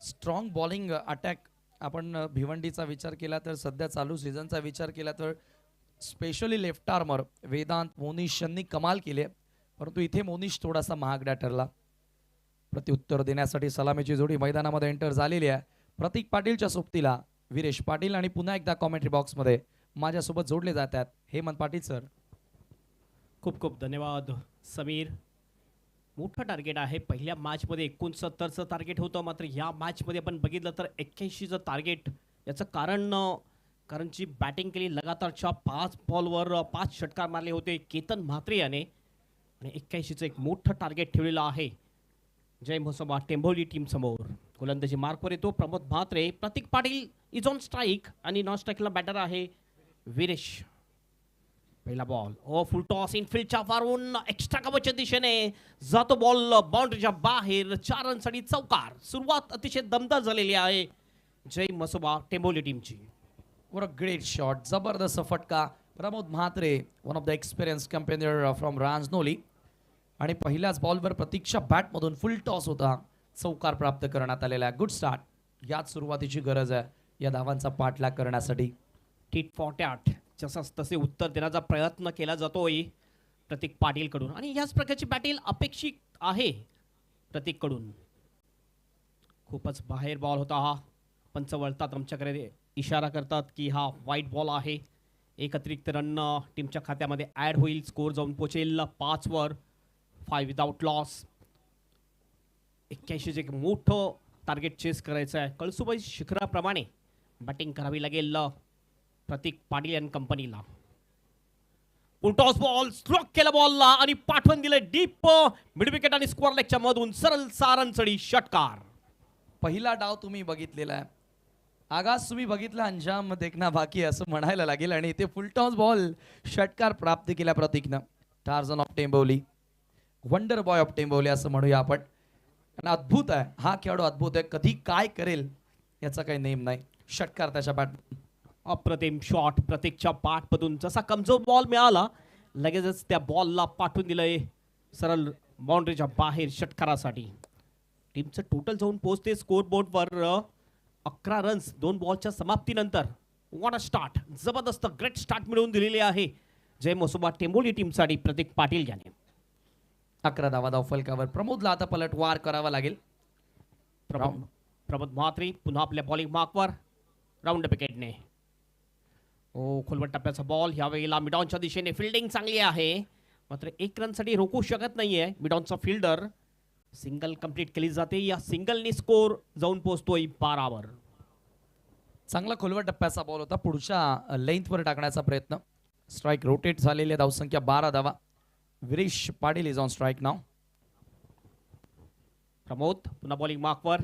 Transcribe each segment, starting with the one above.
Strong bowling attack आपण भिवंडीचा विचार केला तर सध्या चालू सीझनचा विचार केला तर specially left armer Vedant Monish यांनी कमाल केली आहे. परंतु इथे मोनिश थोडासा महागडा ठरला. प्रत्युत्तर देण्यासाठी सलामीची जोडी मैदानामध्ये एंटर झालेली आहे. प्रतीक पाटीलच्या सोबतीला वीरेश पाटील आणि पुन्हा एकदा कॉमेंट्री बॉक्समध्ये माझ्यासोबत जोडले जातात हेमंत पाटील सर. खूप खूप धन्यवाद समीर. मोठं टार्गेट आहे. पहिल्या मॅचमध्ये 69चं टार्गेट होतं, मात्र या मॅचमध्ये आपण बघितलं तर 81चं टार्गेट. याचं कारण जी बॅटिंग केली लगातारच्या 5 बॉलवर 5 षटकार मारले होते केतन म्हात्रे याने आणि 81चं एक मोठं टार्गेट ठेवलेलं आहे जय म्हसोबा टेंभोली टीम समोर. गोलंदाजी मार्कवर येतो प्रमोद म्हात्रे. प्रतीक पाटील इज ऑन स्ट्राईक आणि नॉन स्ट्राईकला बॅटर आहे वीरेश. पहिला बॉल फुल टॉस इनफिल्डच्या फारून एक्स्ट्रा कव्हरच्या दिशेने जातो बॉल बाउंड्रीच्या बाहेर. 4 रनसाठी चौकार. सुरुवात अतिशय दमदार झालेली आहे जय म्हसोबा टेंभोली टीमची. वर अ ग्रेट शॉट, जबरदस्त फटका. Pramod Mhatre one of the experience campaigner from Ranjanoli आणि पहिल्याच बॉलवर प्रतीक्षा बॅटमधून फुल टॉस होता, चौकार प्राप्त करण्यात आलेला आहे. Good start. याच सुरुवातीची गरज आहे या धावांचा पाठलाग करण्यासाठी. टीट फॉर टॅट जसंच तसे उत्तर देण्याचा प्रयत्न केला जातोय प्रतीक पाटील कडून आणि याच प्रकारची बॅटिंग अपेक्षित आहे प्रतीक कडून. खूपच बाहेर बॉल होता हा. पंच वळतात आमच्याकडे इशारा करतात की हा वाईट बॉल आहे. एक अतिरिक्त रन टीमच्या खात्यामध्ये ॲड होईल. स्कोर जाऊन पोचेल 5 वर. 5 विदाउट लॉस. 81 एक मोठं टार्गेट चेस करायचं आहे. कळसुबाई शिखराप्रमाणे बॅटिंग करावी लागेल प्रतीक पाटील अँड कंपनीला. टॉस बॉल स्ट्रोक केला बॉलला आणि पाठवून दिले डीप मिड विकेट आणि स्क्वेअर लेगच्या मधून सरळ सारंचडी षटकार. पहिला डाव तुम्ही बघितलेला आहे, आगाज तुम्ही बघितला, अंजाम देखना बाकी असं म्हणायला लागेल. आणि इथे फुल टॉस बॉल षटकार प्राप्त केला प्रतीकनं. Tarzan of Temboli, wonder boy of Temboli असं म्हणूया आपण. आणि अद्भुत आहे हा खेळाडू, अद्भुत आहे. कधी काय करेल याचा काही नेम नाही. षटकार त्याच्या बॅट. अप्रतिम शॉट प्रतीकच्या बॅटमधून. जसा कमजोर बॉल मिळाला लगेचच त्या बॉलला पाठवून दिलंय सरळ बाउंड्रीच्या बाहेर षटकारासाठी. टीमचं टोटल जाऊन पोहोचते स्कोर बोर्डवर 11 रन्स 2 बॉलच्या समाप्तीनंतर. What a start. जबरदस्त ग्रेट स्टार्ट मिळवून दिलेली आहे जय म्हसोबा टेंभोली टीमसाठी प्रतीक पाटील याने. 11 धावा धाव फलकावर. प्रमोदला आता पलटवार करावा लागेल. प्रमोद म्हात्रे पुन्हा आपल्या बॉलिंग मार्कवर राऊंड विकेटने. खोलवट टप्प्याचा बॉल यावेळेला मिडॉनच्या दिशेने. फिल्डिंग चांगली आहे मात्र 1 रनसाठी रोखू शकत नाहीये मिडॉनचा फिल्डर. सिंगल कंप्लीट केली जाते. या सिंगलनी स्कोर जाऊन पोहोचतोय 12 वर. चांगला खोलवट टप्प्याचा बॉल होता. पुढच्या लेंथवर टाकण्याचा प्रयत्न. स्ट्राईक रोटेट झालेली धावसंख्या 12 धावा. Viresh Patil is on strike नाव. प्रमोद पुन्हा बॉलिंग मार्कवर.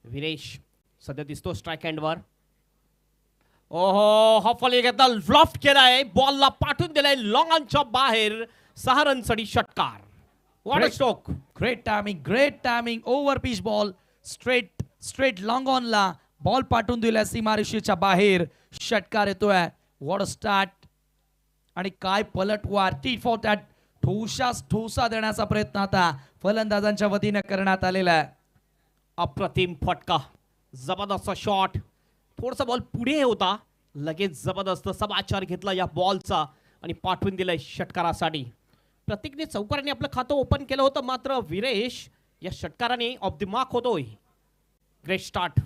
वीरेश सध्या दिसतो स्ट्राईक हँडवर. ओहो हॉफली घेतला, फ्लॉफ्ट केलाय बॉलला पाठवून दिलाय लॉंग ऑनच्या बाहेर. 6 रनसाठी षटकार. What a stroke. Great timing, great timing. Over pitch ball straight long ऑनला बॉल पाठवून दिलाय सीमारेषेच्या बाहेर. षटकार येतोय. What a start. आणि काय पलटवार. T for that. ठोसा देण्याचा प्रयत्न आता फलंदाजांच्या वतीने करण्यात आलेला आहे. अप्रतिम फटका. जबरदस्त शॉट. थोडासा बॉल पुढे होता, लगेच जबरदस्त समाचार घेतला या बॉलचा आणि पाठवून दिलाय षटकारासाठी. प्रतीकने चौकाराने आपलं खातं ओपन केलं होतं मात्र वीरेश या षटकाराने ऑफ द मार्क होतोय. ग्रेट स्टार्ट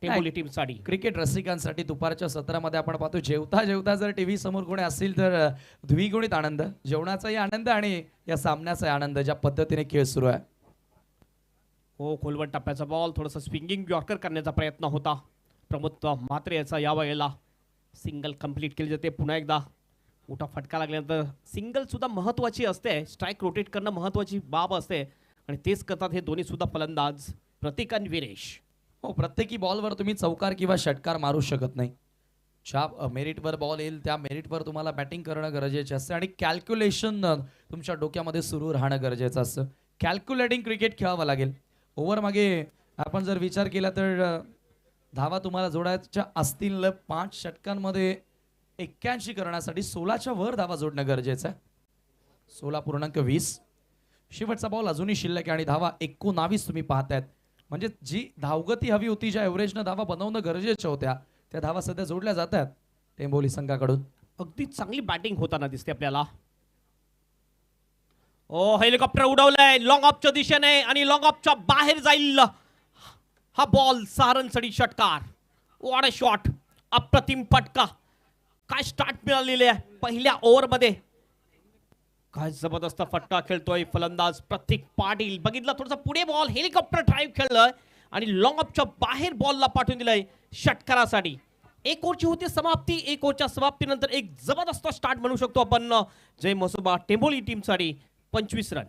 टेंभोली टीमसाठी. क्रिकेट रसिकांसाठी दुपारच्या सत्रामध्ये आपण पाहतो जेवता जेवता जर टीव्ही समोर कोणी असतील तर द्विगुणित आनंद. जेवणाचाही आनंद आणि या सामन्याचाही आनंद, ज्या पद्धतीने खेळ सुरू आहे. खोलवट टप्प्याचा बॉल. थोडंसं स्विंगिंग यॉर्कर करण्याचा प्रयत्न होता प्रमोद म्हात्रे याचा. यावेळेला सिंगल कंप्लीट केली जाते. पुन्हा एकदा मोठा फटका लागल्यानंतर सिंगल सुद्धा महत्त्वाची असते. स्ट्राईक रोटेट करणं महत्त्वाची बाब असते आणि तेच करतात हे दोन्ही सुद्धा फलंदाज प्रतीक आणि वीरेश. हो, प्रत्येकी बॉलवर तुम्ही चौकार किंवा षटकार मारू शकत नाही. ज्या मेरिटवर बॉल येईल त्या मेरिटवर तुम्हाला बॅटिंग करणं गरजेचे असते आणि कॅल्क्युलेशन तुमच्या डोक्यामध्ये सुरू राहणं गरजेचं असतं. कॅल्क्युलेटिंग क्रिकेट खेळावं लागेल. ओव्हर मागे आपण जर विचार केला तर धावा तुम्हाला जोडायच्या असतील 5 षटकांमध्ये 81 करण्यासाठी 16च्या वर धावा जोडणं गरजेचं आहे. 16.20. शेवटचा बॉल अजूनही शिल्लक आहे आणि धावा 19 तुम्ही पाहतायत. म्हणजे जी धावगती हवी होती, ज्या एव्हरेजनं धावा बनवणं गरजेच्या होत्या, त्या धावा सध्या जोडल्या जातात टेंबोली संघाकडून. अगदी चांगली बॅटिंग होताना दिसते आपल्याला. ओ हेलिकॉप्टर उडवलंय लॉंग ऑफच्या दिशेने आणि लॉंग ऑफच्या बाहेर जाईल हा बॉल. सारनसडी षटकार. What a shot. अप्रतिम फटका. काय स्टार्ट मिळालेले आहे पहिल्या ओव्हरमध्ये. काय जबरदस्त फटका खेळतोय फलंदाज प्रतीक पाटील. बघितलं थोडंसं पुढे बॉल हेलिकॉप्टर ड्राईव्ह खेळलंय आणि लॉंग ऑफच्या बाहेर बॉलला पाठवून दिलंय षटकारासाठी. एक ओव्हरची होती समाप्ती. एक ओव्हरच्या समाप्तीनंतर एक जबरदस्त स्टार्ट म्हणू शकतो आपण जय मसोबा टेंबोली टीमसाठी. 25 रन.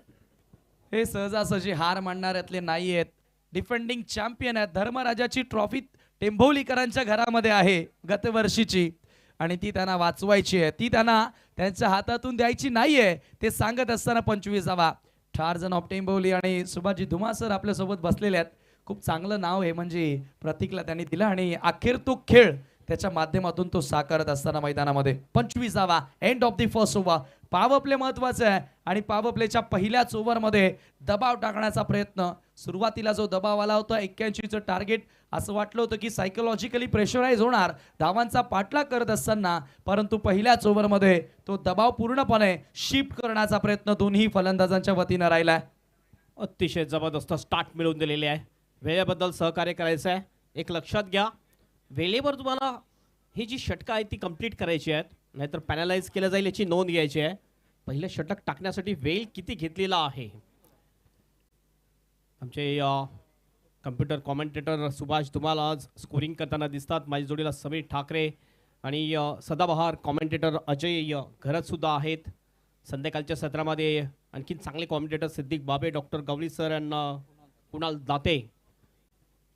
हे सहजासहजी हार मानणाऱ्यातले नाही आहेत. डिफेंडिंग चॅम्पियन आहेत. धर्मराजाची ट्रॉफी टेंभोलीकरांच्या घरामध्ये आहे गतवर्षीची आणि ती त्यांना वाचवायची आहे. ती त्यांना त्यांच्या हातातून द्यायची नाहीये. ते सांगत असताना 25वा टार्झन ऑफ टेंभोली आणि सुभाषजी धुमा सर आपल्यासोबत बसलेले आहेत. खूप चांगलं नाव आहे म्हणजे प्रतीकला त्यांनी दिलं आणि अखेर तो खेळ त्याच्या माध्यमातून तो साकारत असताना मैदानामध्ये 25वा end of the first over. Power play महत्वाचा आहे आणि पॉवर प्लेच्या पहिल्याच ओव्हरमध्ये दबाव टाकण्याचा प्रयत्न. सुरुवातीला जो दबाव आला होता 81चं टार्गेट, असं वाटलं होतं की सायकोलॉजिकली प्रेशराईज होणार धावांचा पाठलाग करत असताना, परंतु पहिल्याच ओव्हरमध्ये तो दबाव पूर्णपणे शिफ्ट करण्याचा प्रयत्न दोन्ही फलंदाजांच्या वतीनं राहिलाय. अतिशय जबरदस्त स्टार्ट मिळवून दिलेले आहे. वेळेबद्दल सहकार्य करायचं आहे. एक लक्षात घ्या वेळेवर तुम्हाला ही जी षटकं आहेत ती कंप्लीट करायची आहेत, नाहीतर पॅनलाइज केलं जाईल याची नोंद घ्यायची आहे. पहिलं षटक टाकण्यासाठी वेळ किती घेतलेला आहे. आमचे कम्प्युटर कॉमेंटेटर सुभाष तुम्हाला आज स्कोरिंग करताना दिसतात. माझ्या जोडीला समीर ठाकरे आणि सदाबहार कॉमेंटेटर अजय घरत सुद्धा आहेत. संध्याकाळच्या सत्रामध्ये आणखीन चांगले कॉमेंटेटर सिद्दीक बाबे, डॉक्टर गवळी सर यांना कुणाल दाते.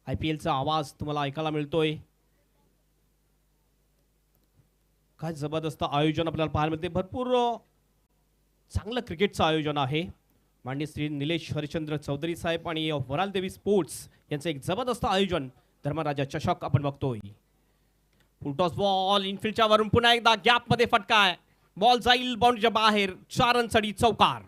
IPLचा आवाज तुम्हाला ऐकायला मिळतोय. काय जबरदस्त आयोजन आपल्याला पाहायला मिळते. भरपूर चांगलं क्रिकेटचं आयोजन आहे. माननीय श्री निलेश हरिश्चंद्र चौधरी साहेब आणि वराल देवी स्पोर्ट्स यांचं एक जबरदस्त आयोजन धर्मराजा चषक आपण बघतोय. फुलटॉस बॉल इनफिल्डच्या वरून पुन्हा एकदा गॅपमध्ये फटका आहे. बॉल जाईल बाउंड्रीच्या बाहेर. 4 रनसाठी चौकार.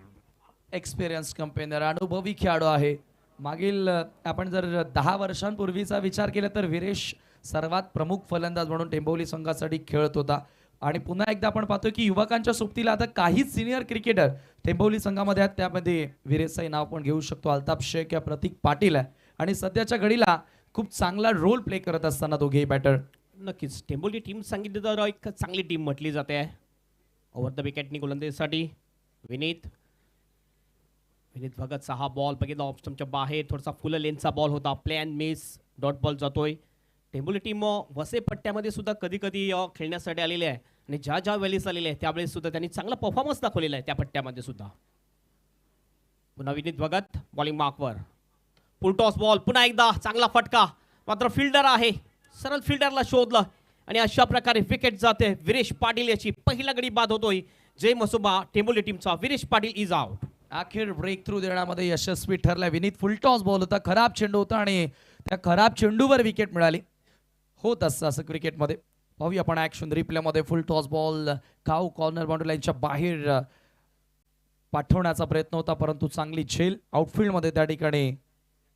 एक्सपिरियन्स कंपेनर अनुभवी खेळाडू आहे. मागील आपण जर 10 वर्षांपूर्वीचा विचार केला तर वीरेश सर्वात प्रमुख फलंदाज म्हणून टेंभोली संघासाठी खेळत होता आणि पुन्हा एकदा आपण पाहतो की युवकांच्या सोबतीला आता काहीच सिनियर क्रिकेटर टेंभोली संघामध्ये आहेत. त्यामध्ये वीरेशचं नाव पण घेऊ शकतो. अल्ताफ शेख या प्रतीक पाटील आहे आणि सध्याच्या घडीला खूप चांगला रोल प्ले करत असताना दोघेही बॅटर. नक्कीच टेंबोली टीम सांगितली तर एक चांगली टीम म्हटली जाते. ओव्हर द विकेटनी गोलंदाजीसाठी विनीत भगतचा हा बॉल बघितला ऑप्शनच्या बाहेर. थोडासा फुल लेनचा बॉल होता. Plan miss. डॉट बॉल जातोय. टेंबोली टीम वसे पट्ट्यामध्ये सुद्धा कधी कधी खेळण्यासाठी आलेली आहे आणि ज्या ज्या वेळेस आलेले आहे त्यावेळेस सुद्धा त्यांनी चांगला परफॉर्मन्स दाखवलेला आहे त्या पट्ट्यामध्ये सुद्धा. पुन्हा विनीत भगत बॉलिंग मार्कवर. फुलटॉस बॉल पुन्हा एकदा चांगला फटका. मात्र फिल्डर आहे. सरळ फिल्डरला शोधलं आणि अशा प्रकारे विकेट जाते. वीरेश पाटील याची पहिला गडी बाद होतोय. जय मसोबा टेंबोली टीमचा वीरेश पाटील इज आउट. अखेर ब्रेक थ्रू देण्यामध्ये यशस्वी ठरला. विनीत फुलटॉस बॉल होता. खराब चेंडू होता आणि त्या खराब चेंडूवर विकेट मिळाली. होत असं क्रिकेटमध्ये. पाहूया आपण ऍक्शन रिप्लेमध्ये. फुल टॉस बॉल काऊ कॉर्नर बाउंड्री लाईनच्या बाहेर पाठवण्याचा प्रयत्न होता, परंतु चांगली झेल आउटफील्डमध्ये त्या ठिकाणी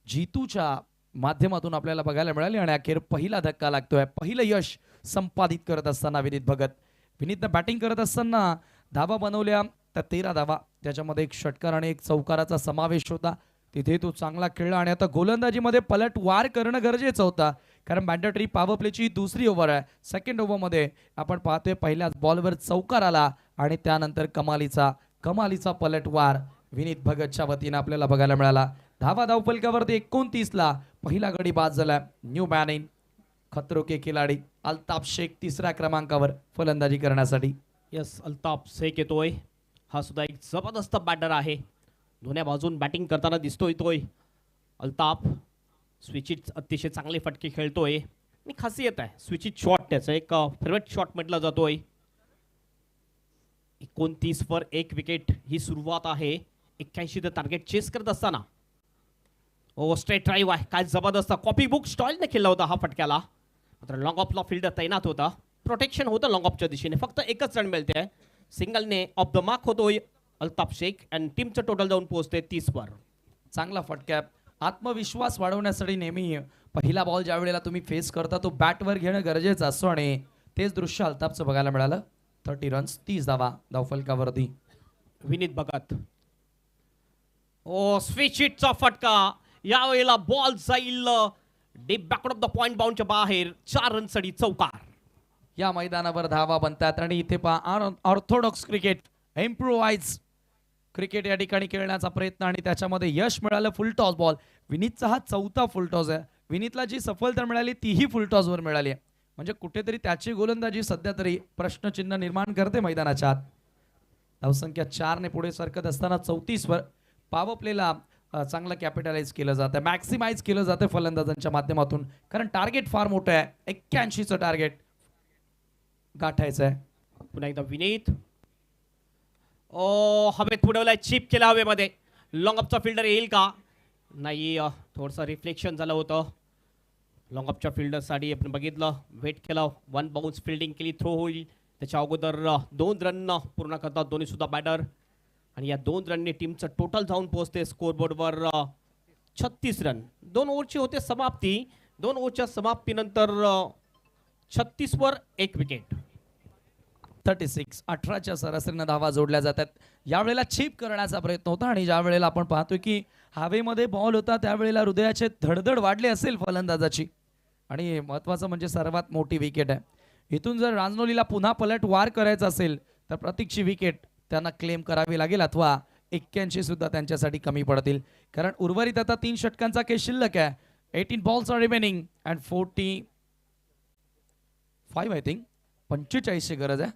जीतूच्या माध्यमातून आपल्याला बघायला मिळाली आणि अखेर पहिला धक्का लागतोय. पहिलं यश संपादित करत असताना विनीत भगत. विनीतनं बॅटिंग करत असताना धावा बनवल्या तर 13 धावा, त्याच्यामध्ये एक षटकार आणि एक चौकाराचा समावेश होता. तिथे तो चांगला खेळला आणि आता गोलंदाजीमध्ये पलटवार करणं गरजेचं होतं कारण मॅन्डेटरी पॉवर प्लेची दुसरी ओव्हर आहे. सेकंड ओव्हरमध्ये आपण पाहतोय पहिल्याच बॉलवर चौकार आला आणि त्यानंतर कमालीचा पलटवार विनीत भगतच्या वतीने आपल्याला बघायला मिळाला. धावा धावफलकावरती 29ला पहिला गडी बाद झाला. न्यू मॅन इन खतरो के खिलाडी अल्ताफ शेख 3ऱ्या क्रमांकावर फलंदाजी करण्यासाठी. यस अल्ताफ शेख येतोय. हा सुद्धा एक जबरदस्त बॅटर आहे. दोन्ही बाजून बॅटिंग करताना दिसतोय तोय अल्ताफ. स्विचिट अतिशय चांगले फटके खेळतोय आणि खासियत आहे स्विचिट शॉट. त्याचा एक फेवरेट शॉट म्हटला जातोय. 29 वर 1 विकेट ही सुरुवात आहे. 81 टार्गेट चेस करत असताना स्ट्रेट ड्राईव्ह आहे. काय जबरदस्त कॉपी बुक स्टॉईलने खेळला होता हा फटक्याला. मात्र लॉंग ऑफला फिल्डर तैनात होता. प्रोटेक्शन होतं लॉंग ऑफच्या दिशेने. फक्त एकच रन मिळते. सिंगलने ऑफ द मार्क होतोय अल्ताफ शेख आणि टीमचं टोटल जाऊन पोहोचते 30 वर. चांगला फटका आत्मविश्वास वाढवण्यासाठी नेहमी पहिला बॉल ज्या वेळेला तुम्ही फेस करता तो बॅटवर घेणं गरजेचं असतो आणि तेच दृश्य अल्ताफचं बघायला मिळालं. 30 रन्स 30 धावा धावफलकावरती. विनीत भगत. ओ स्विच हिटचा फटका. यावेळेला बॉल जाईल deep back of the point बाउंडच्या बाहेर. 4 रनसाठी चौकार. या मैदानावर धावा बनतात आणि इथे पहा ऑर्थोडॉक्स क्रिकेट, इम्प्रोवाइज क्रिकेट या ठिकाणी खेळण्याचा प्रयत्न आणि त्याच्यामध्ये यश मिळालं. फुल टॉस बॉल. विनीतचा हा 4था फुल टॉस आहे. विनीतला जी सफलता मिळाली तीही फुल टॉसवर मिळाली आहे. म्हणजे कुठेतरी त्याची गोलंदाजी सध्या तरी प्रश्नचिन्ह निर्माण करते मैदानाच्या आत. धावसंख्या 4 ने पुढे सरकत असताना 34 वर पॉवर प्लेला चांगलं कॅपिटलाइज केलं जातं, मॅक्सिमाइज केलं जातं फलंदाजांच्या माध्यमातून, कारण टार्गेट फार मोठं आहे. 81चं टार्गेट गाठायचं आहे. पुन्हा एकदा विनीत. ओ हवेत उडवलाय, चिप केला हवेमध्ये. लॉंग अपचा फिल्डर येईल का? नाही, थोडंसं रिफ्लेक्शन झालं होतं. लॉंग अपच्या फिल्डरसाठी आपण बघितलं, वेट केलं, 1 बाउन्स फिल्डिंग केली, थ्रो होईल. त्याच्या अगोदर 2 रन पूर्ण करतात दोन्ही सुद्धा बॅटर. आणि या 2 रनने टीमचं टोटल जाऊन पोहोचते स्कोरबोर्डवर 36 रन. 2 ओव्हरची होते समाप्ती. 2 ओव्हरच्या समाप्तीनंतर 36 वर 1 विकेट. 36 18च्या सरासरीनं धावा जोडल्या जातात. यावेळेला चिप करण्याचा प्रयत्न होता आणि ज्या वेळेला आपण पाहतोय की हवेमध्ये बॉल होता त्यावेळेला हृदयाचे धडधड वाढले असेल फलंदाजाची. आणि महत्त्वाचं म्हणजे सर्वात मोठी विकेट आहे. इथून जर रांजनोलीला पुन्हा पलट वार करायचा असेल तर प्रतीकची विकेट त्यांना क्लेम करावी लागेल, अथवा 81 सुद्धा त्यांच्यासाठी कमी पडतील, कारण उर्वरित आता 3 षटकांचा खेळ शिल्लक आहे. 18 balls are remaining and 45 I think 45ची गरज आहे.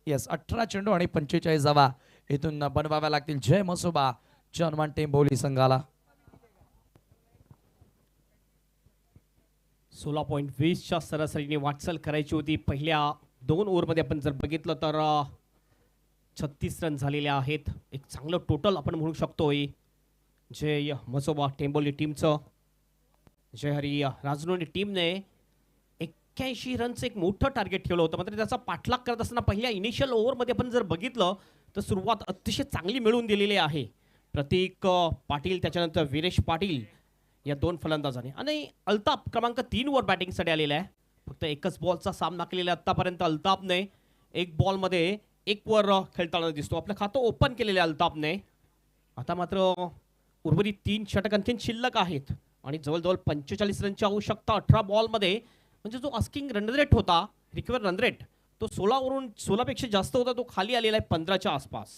येस, 18 चेंडू आणि 45 धावा इथून बनवाव्या लागतील जय मसोबा हनुमान टेंभोली संघाला. 16.20च्या सरासरीने वाटचाल करायची होती. पहिल्या 2 ओव्हरमध्ये आपण जर बघितलं तर 36 रन झालेले आहेत. एक चांगलं टोटल आपण म्हणू शकतोय जय मसोबा टेंबोली टीमचं. जय हरी राजनोली टीमने 81 रनचं एक मोठं टार्गेट ठेवलं होतं. मात्र त्याचा पाठलाग करत असताना पहिल्या इनिशियल ओव्हरमध्ये आपण जर बघितलं तर सुरुवात अतिशय चांगली मिळवून दिलेली आहे. प्रतीक पाटील, त्याच्यानंतर वीरेश पाटील या 2 फलंदाजांनी. आणि अल्ताफ क्रमांक 3 वर बॅटिंगसाठी आलेला आहे. फक्त एकच बॉलचा सामना केलेला आतापर्यंत अल्ताफने. 1 बॉलमध्ये 1 वर खेळताना दिसतो. आपलं खातं ओपन केलेलं आहे अल्ताफने. आता मात्र उर्वरित 3 षटक आणखीन शिल्लक आहेत आणि जवळजवळ 45 रनची आवश्यकता 18 बॉलमध्ये. म्हणजे जो आस्किंग रन रेट होता, रिक्वायर रन रेट, तो 16 वरून 16 पेक्षा जास्त होता, तो खाली आलेला आहे 15च्या आसपास.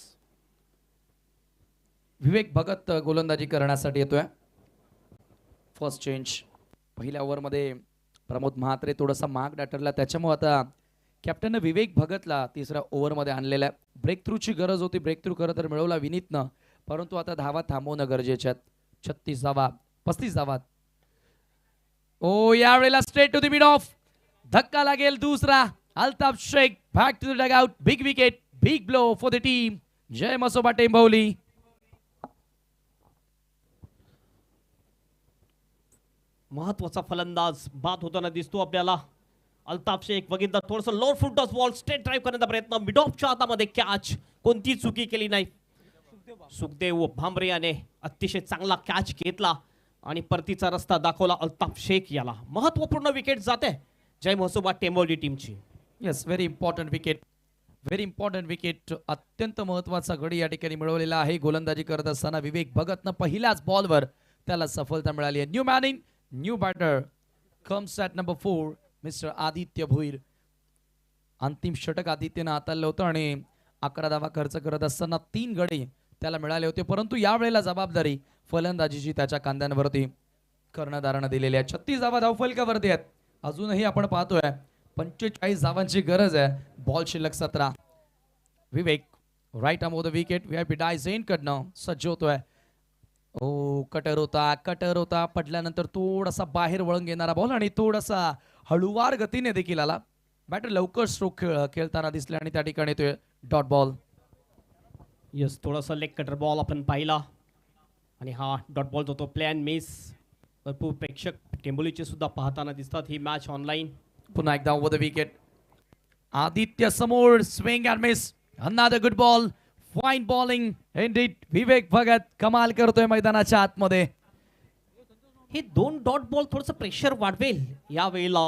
विवेक भगत गोलंदाजी करण्यासाठी येतोय. First change. पहिल्या ओव्हरमध्ये प्रमोद महात्रे थोडासा महाग ठरला, त्याच्यामुळे आता कॅप्टननं विवेक भगतला 3ऱ्या ओव्हरमध्ये आणलेला आहे. ब्रेक थ्रूची गरज होती, ब्रेक थ्रू खरं तर मिळवला विनीतनं, परंतु आता धावा थांबवणं गरजेच्या आहेत. 36 धावा 35 धावा. ओ यावेळेला straight to the mid off, धक्का लागेल दुसरा. Altaf Shaikh back to the dugout. Big wicket, big blow for the team Jai Masoba Tembholi. महत्वाचा फलंदाज बाद होताना दिसतो आपल्याला. अल्ताफ शेख बघितलं, थोडंसं lower foot toss ball straight drive करण्याचा प्रयत्न, मिड ऑफच्या हातामध्ये कॅच, कोणती चुकी केली नाही. सुखदेव भांबरे याने अतिशय चांगला कॅच घेतला आणि परतीचा रस्ता दाखवला अल्ताफ शेख याला. महत्वपूर्ण विकेट जाते जय मसोबा टेंभोली टीमची. Yes, very important wicket, very important wicket. अत्यंत महत्वाचा गडी या ठिकाणी मिळवलेला आहे. गोलंदाजी करत असताना विवेक भगतनं पहिल्याच बॉलवर त्याला सफलता मिळाली आहे. New man in new batter comes at number 4 mister Aditya Bhoir. अंतिम षटक आदित्यनं हाताळलं होतं आणि 11 धावा खर्च करत असताना 3 गडी त्याला मिळाले होते, परंतु यावेळेला जबाबदारी फलंदाजीची त्याच्या कांद्यांवरती कर्णधारानं दिलेली आहे. 36 धावा धावफलकावरती आहेत. अजूनही आपण पाहतोय 45 धावांची गरज आहे. बॉल शिल्लक 17. Vivek right arm off the wicket. VIP डायझेन कडनं सज्ज होतोय. ओ कटर होता पडल्यानंतर थोडासा बाहेर वळून घेणारा बॉल आणि थोडासा हळूवार गतीने देखील आला. बॅटर लवकर स्ट्रोक खेळताना दिसले आणि त्या ठिकाणी तो डॉट बॉल. यस, थोडासा लेग कटर बॉल आपण पाहिला आणि हा डॉट बॉल होतो. Plan miss. भरपूर प्रेक्षक टेंबोलीचे सुद्धा पाहताना दिसतात ही मॅच ऑनलाईन. पुन्हा एकदा ओव्हर द विकेट. आदित्य समोर swing and miss. Another good ball. Fine bowling indeed. Vivek Bhagat कमाल करतोय मैदानाच्या आतमध्ये. हे 2 डॉट बॉल थोडंसं प्रेशर वाढवेल यावेळेला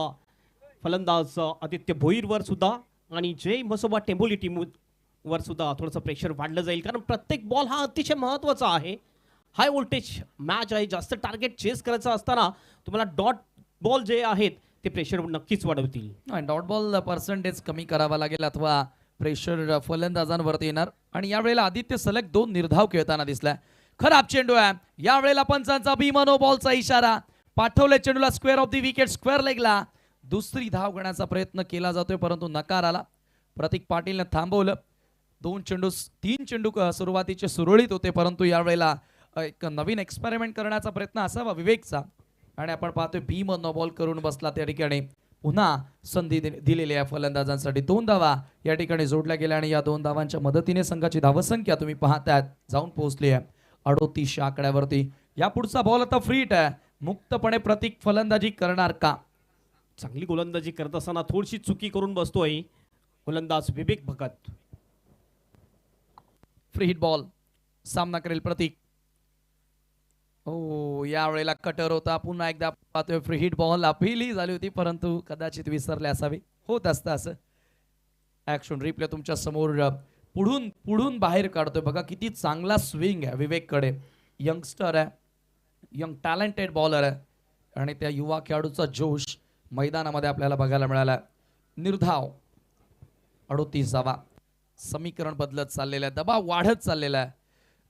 फलंदाज आदित्य भोईरवर सुद्धा आणि जय मसोबा टेंबोली टीम वर सुद्धा थोडंसं प्रेशर वाढलं जाईल, कारण प्रत्येक बॉल हा अतिशय महत्त्वाचा आहे. हाय व्होल्टेज मॅच आहे, जास्त टार्गेट चेस करायचं असताना तुम्हाला डॉट बॉल जे आहेत ते प्रेशर नक्कीच वाढवतील. डॉट बॉल पर्सेंटेज कमी करावा लागेल अथवा प्रेशर फलंदाजांवरती येणार. आणि यावेळेला आदित्य सलग 2 निर्धाव खेळताना दिसलाय. खराब चेंडू आहे यावेळेला, पंचांचा भीमनो बॉलचा इशारा. पाठवले चेंडूला square off the wicket, square लेगला. दुसरी धाव घेण्याचा प्रयत्न केला जातोय परंतु नकार आला. प्रतीक पाटीलने थांबवलं. 3 चेंडू सुरुवातीचे सुरळीत होते, परंतु यावेळेला एक नवीन एक्सपेरिमेंट करण्याचा प्रयत्न असावा विवेकचा. आणि आपण पाहतोय भीम नो बॉल करून बसला त्या ठिकाणी. पुन्हा संधी दिलेली आहे फलंदाजांसाठी. 2 धावा या ठिकाणी जोडल्या गेल्या आणि या 2 धावांच्या मदतीने संघाची धावसंख्या तुम्ही पाहताय जाऊन पोहोचली आहे 38 आकड्यावरती. या पुढचा बॉल आता फ्री हिट आहे. मुक्तपणे प्रतीक फलंदाजी करणार का? चांगली गोलंदाजी करत असताना थोडीशी चुकी करून बसतोय गोलंदाज विवेक भगत. फ्री हिट बॉल सामना करेल प्रतीक. हो, यावेळेला कटर होता. पुन्हा एकदा पाहतोय फ्री हिट बॉल. अपीलही झाली होती परंतु कदाचित विसरले असावे. होत असतं असं. ऍक्शन रिप्ले तुमच्या समोर. पुढून बाहेर काढतोय बघा, किती चांगला स्विंग आहे विवेककडे. यंगस्टर आहे, यंग टॅलेंटेड बॉलर आहे आणि त्या युवा खेळाडूचा जोश मैदानामध्ये आपल्याला बघायला मिळाला. निर्धाव 38वा. समीकरण बदलत चाललेलं आहे, दबाव वाढत चाललेला आहे.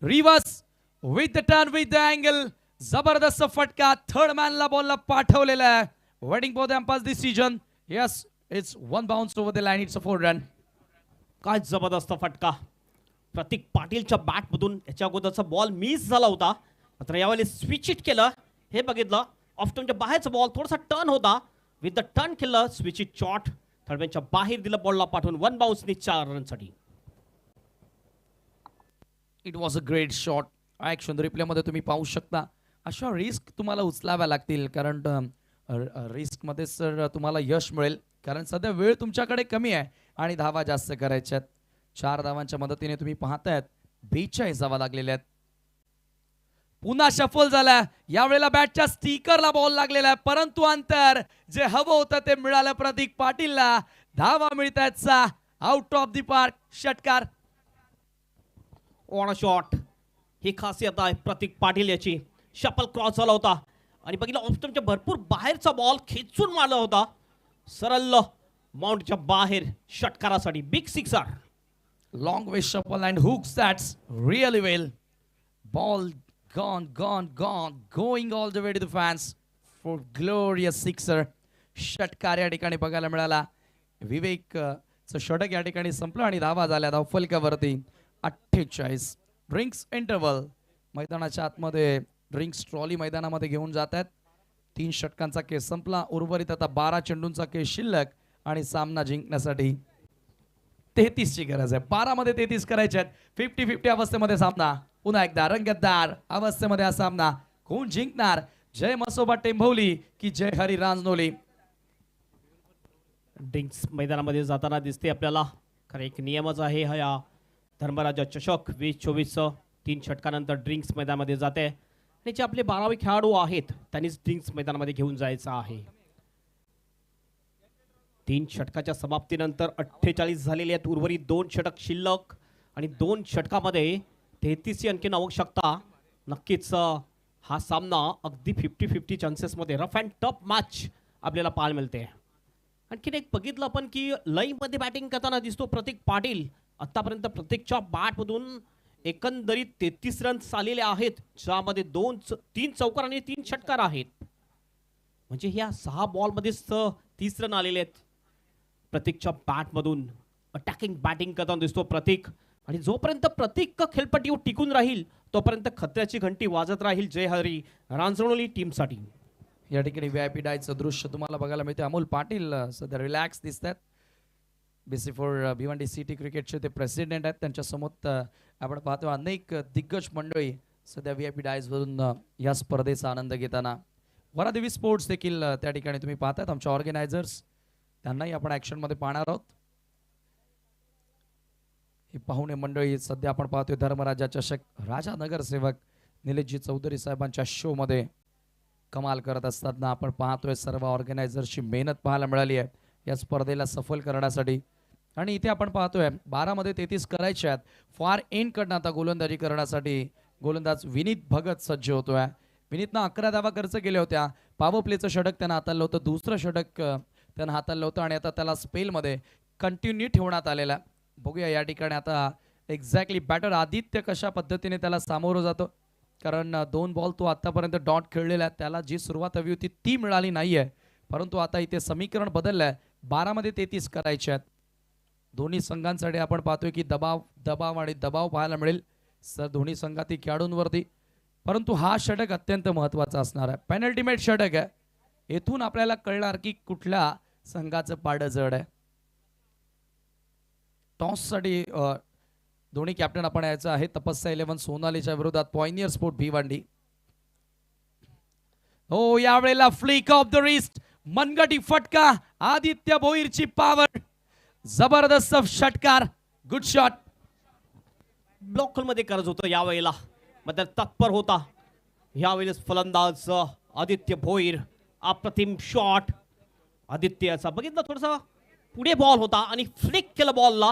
Reverse with the turn with the angle. जबरदस्त फटका थर्ड मॅनला बॉलला पाठवलेला आहे. Waiting for the umpires decision. Yes, it's 1 bounce over the line. It's a 4 run. काय जबरदस्त फटका प्रतीक पाटीलच्या बॅटमधून. याच्या अगोदरचा बॉल मिस झाला होता, मात्र यावेळी स्विच इट केलं. हे बघितलं, ऑफ टर्नच्या बाहेरचा बॉल थोडासा टर्न होता. विथ द टर्न केलं, स्विच इट शॉट थर्डमॅनच्या बाहेर दिलं बॉलला पाठवून 1 बाउन्सनी 4 रनसाठी. It was a great shot. Action रिप्लेमध्ये तुम्ही पाहू शकता. अशा रिस्क तुम्हाला उचलाव्या लागतील, कारण रिस्कमध्ये सर तुम्हाला यश मिळेल, कारण सध्या वेळ तुमच्याकडे कमी आहे आणि धावा जास्त करायच्यात. 4 धावांच्या मदतीने तुम्ही पाहतायत 42 धावा लागलेल्या आहेत. पुन्हा शफल झाला. यावेळेला बॅटच्या स्टिकरला बॉल लागलेला आहे, परंतु अंतर जे हवं होतं ते मिळालं प्रतीक पाटीलला. धावा मिळतायत 6. Out of the park. षटकार. On a shot. ही खासियत आहे प्रतीक पाटील याची. शपल क्रॉस झाला होता आणि बघितलं ऑप्शनच्या भरपूर बाहेरचा बॉल खेचून मारला होता. सरळ माउंटच्या बाहेर षटकारासाठी big sixer. Long way shuffle and hooks that's really well. Ball gone, going all the way to the fans for glorious sixer. षटकार या ठिकाणी बघायला मिळाला. विवेक षटक या ठिकाणी संपलं आणि धावा झाल्या धावफलकावरती 48. Drinks interval. मैदानाच्या आतमध्ये ड्रिंक्स ट्रॉली मैदानामध्ये घेऊन जात आहेत. 3 षटकांचा खेळ संपला. उर्वरित आता 12 चेंडूंचा खेळ शिल्लक आणि सामना जिंकण्यासाठी 33 ची गरज आहे. 12 मध्ये 33 करायचे आहेत. 50-50 अवस्थेमध्ये सामना. पुन्हा एकदा रंगतदार अवस्थेमध्ये हा सामना. कोण जिंकणार? जय मसोबा टेंभोली की जय हरी रांजनोली? ड्रिंक्स मैदानामध्ये जाताना दिसते आपल्याला. खरं एक नियमच आहे हा या धर्मराजा चषक 2024. 3 षटकानंतर ड्रिंक्स मैदानामध्ये जाते आणि जे आपले 12वे खेळाडू आहेत त्यांनीच ड्रिंक्स मैदानामध्ये घेऊन जायचं आहे. 3 षटकाच्या समाप्तीनंतर 48 झालेले आहेत. उर्वरित 2 षटक शिल्लक आणि 2 षटकामध्ये 33 अंकी आवश्यकता. नक्कीच हा सामना अगदी 50-50 चान्सेसमध्ये रफ अँड टफ मॅच आपल्याला पाहायला मिळते. आणखीन एक बघितलं आपण की लईमध्ये बॅटिंग करताना दिसतो प्रतीक पाटील. आतापर्यंत प्रत्येकच्या बॅटमधून एकंदरीत 33 रन्स आलेले आहेत, ज्यामध्ये 3 चौकार आणि 3 षटकार आहेत. म्हणजे ह्या 6 बॉलमध्येच 30 रन आलेले आहेत प्रतीकच्या बॅटमधून. अटॅकिंग बॅटिंग करताना दिसतो प्रतीक. आणि जोपर्यंत प्रतीक खेळपट्टीवर टिकून राहील तोपर्यंत खतऱ्याची घंटी वाजत राहील जय हरी रांजणोली टीमसाठी. या ठिकाणी VIP डायचं दृश्य तुम्हाला बघायला मिळते. अमोल पाटील सध्या रिलॅक्स दिसतात. BC4 भिवंडी सिटी क्रिकेटचे ते प्रेसिडेंट आहेत. त्यांच्या समोर आपण पाहतो अनेक दिग्गज मंडळी सध्या VIP डायसवरून या स्पर्धेचा आनंद घेताना. वरादेवी स्पोर्ट्स देखील त्या ठिकाणी तुम्ही पाहतात. आमच्या ऑर्गनायझर्स त्यांनाही आपण ॲक्शनमध्ये पाहणार आहोत. ही पाहुणे मंडळी सध्या आपण पाहतोय धर्मराजा चषक राजा नगरसेवक निलेशजी चौधरी साहेबांच्या शोमध्ये कमाल करत असताना आपण पाहतोय सर्व ऑर्गनायझरची मेहनत पाहायला मिळाली आहे या स्पर्धेला सफल करण्यासाठी. आणि इथे आपण पाहतोय 12 मध्ये 33 करायचे आहेत. फार एंड कडनं आता गोलंदाजी करण्यासाठी गोलंदाज विनीत भगत सज्ज होतोय. विनीतनं 11 धावा खर्च केल्या होत्या. पॉवर प्लेचं षटक त्यानं हाताळलं होतं, दुसरं षटक त्यानं हाताळलं होतं आणि आता त्याला स्पेलमध्ये कंटिन्यू ठेवण्यात आलेला आहे. बघूया या ठिकाणी आता एक्झॅक्टली बॅटर आदित्य कशा पद्धतीने त्याला सामोरं जातो, कारण 2 बॉल तो आतापर्यंत डॉट खेळलेला आहे. त्याला जी सुरुवात हवी होती ती मिळाली नाहीये, परंतु आता इथे समीकरण बदललंय. 12 मध्ये 33 करायचे आहेत. दोन्ही संघांसाठी आपण पाहतोय की दबाव दबाव आणि दबाव पाहायला मिळेल सर दोन्ही संघातील खेळाडूंवरती. परंतु हा षटक अत्यंत महत्त्वाचा असणार आहे. पेनल्टीमेट षटक आहे. येथून आपल्याला कळणार की कुठल्या संघाचं पारडं जड आहे. टॉससाठी दोन्ही कॅप्टन आपण यायचं आहे. तपस्या 11 सोनालीच्या विरोधात पॉयनियर स्पोर्ट भिवंडी. हो, यावेळेला फ्लिक ऑफ द रिस्ट, मनगटी फटका, आदित्य भोईरची पॉवर, जबरदस्त षटकार, गुड शॉट. ब्लॉक मध्ये करत होतं यावेळेला, मात्र तत्पर होता यावेळेस फलंदाज आदित्य भोईर. अप्रतिम शॉट आदित्यचा. बघितलं थोडंसं पुढे बॉल होता आणि फ्लिक केलं बॉलला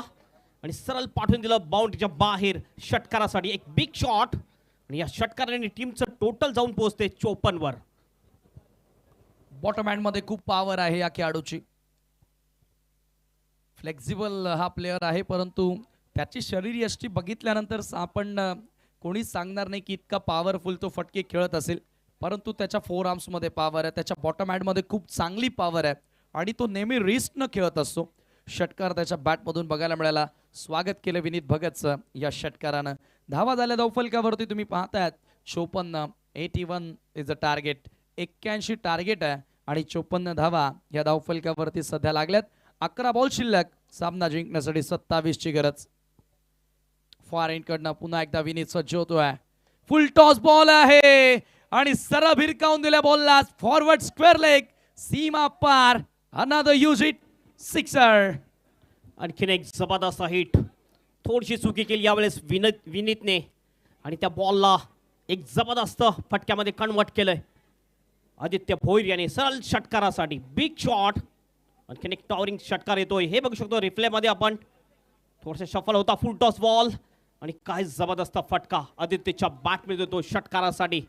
आणि सरळ पाठवून दिलं बाउंड्रीच्या बाहेर षटकारासाठी. एक बिग शॉट आणि या षटकाराने टीमचं टोटल जाऊन पोहोचते 54 वर. बॉटम हँड मध्ये खूप पॉवर आहे या खेळाडूची. फ्लेक्झिबल हा प्लेयर आहे, परंतु त्याची शरीरयष्टी बघितल्यानंतर आपण कोणीच सांगणार नाही की इतका पॉवरफुल तो फटके खेळत असेल. परंतु त्याच्या फोर आर्म्स मध्ये पॉवर आहे, त्याच्या बॉटम हँड मध्ये खूप चांगली पॉवर आहे आणि तो नेहमी रिस्कनं खेळत असतो. षटकार त्याच्या बॅटमधून बघायला मिळाला. स्वागत केलं विनीत भगतचं या षटकारानं. धावा झाल्या धावफलकावरती तुम्ही पाहतायत 54. 81 इज अ टार्गेट. 81 टार्गेट आहे आणि 54 धावा या धावफलकावरती सध्या लागल्यात. 11 बॉल शिल्लक. सामना जिंकण्यासाठी 27 ची गरज. फॉर एंड कडनं पुन्हा एकदा विनीत सज्ज होतोय. फुल टॉस बॉल आहे आणि सरळ भिरकावून दिल्या बॉलला फॉरवर्ड स्क्वेअर लेग, सीमा पार. Another use it, sixer. आणखीन एक जबरदस्त हिट. थोडीशी चुकी केली यावेळेस विनीतने आणि त्या बॉलला एक जबरदस्त फटक्यामध्ये कन्वर्ट केलंय आदित्य भोईर याने सरळ षटकारासाठी. Big shot. आणखीन एक टॉवरिंग षटकार येतोय, हे बघू शकतो रिप्ले मध्ये आपण. थोडासा शफल होता फुल टॉस बॉल आणि काय जबरदस्त फटका आदित्यच्या बॅटमध्ये देतो षटकारासाठी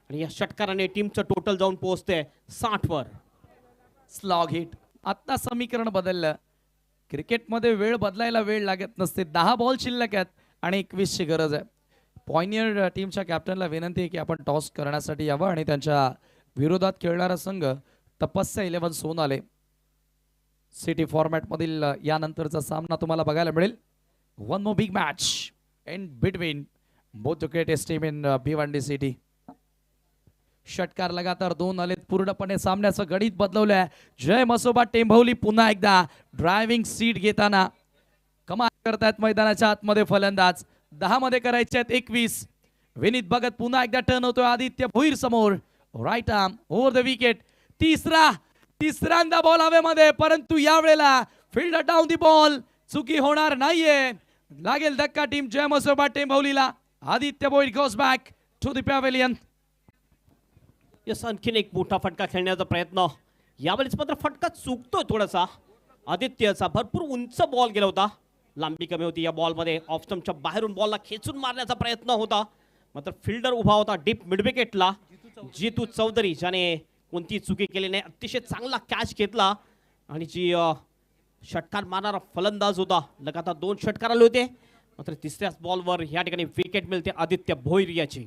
आणि या षटकाराने टीमचं टोटल जाऊन पोहोचते 60 वर. Slog hit. आता समीकरण बदललं. क्रिकेटमध्ये वेळ बदलायला वेळ लागत नसते. 10 बॉल शिल्लक आहेत आणि 21 ची गरज आहे. पॉयनियर टीमच्या कॅप्टनला विनंती आहे की आपण टॉस करण्यासाठी यावं आणि त्यांच्या विरोधात खेळणारा संघ तपस्या 11 सोनाले. सिटी फॉर्मॅट मधील यानंतरचा सामना तुम्हाला बघायला मिळेल. One more big match in between both the greatest team in Bhiwandi city. षटकार लगातार 2 आलेत. पूर्णपणे सामन्याचं गणित बदलवलंय. जय मसोबा टेंभवली पुन्हा एकदा ड्रायव्हिंग सीट घेताना कमाल करतायत मैदानाच्या आतमध्ये फलंदाज. 10 मध्ये करायचे आहेत 21. विनीत भगत पुन्हा एकदा टर्न होतोय आदित्य भोईर समोर. Right arm over the wicket. तिसऱ्यांदा बॉल हवेमध्ये, परंतु यावेळेला फील्डर डाऊन दी बॉल. चुकी होणार नाहीये. लागेल धक्का टीम जय मसोबा टेंभवलीला. Aditya Bhoir goes back to the pavilion. Yes, आणखीन एक मोठा फटका खेळण्याचा प्रयत्न. यावेळेस मात्र फटका चुकतोय थोडासा आदित्यचा. भरपूर उंच बॉल गेला होता, लांबी कमी होती या बॉलमध्ये. ऑफ स्टंपच्या बाहेरून बॉलला खेचून मारण्याचा प्रयत्न होता, मात्र फिल्डर उभा होता डीप मिड विकेटला. जितू चौधरी ज्याने कोणती चुकी केली नाही, अतिशय चांगला कॅच घेतला आणि जी षटकार मारणारा फलंदाज होता. लगातार 2 षटकार आले होते, मात्र तिसऱ्याच बॉलवर या ठिकाणी विकेट मिळते आदित्य भोईर याची.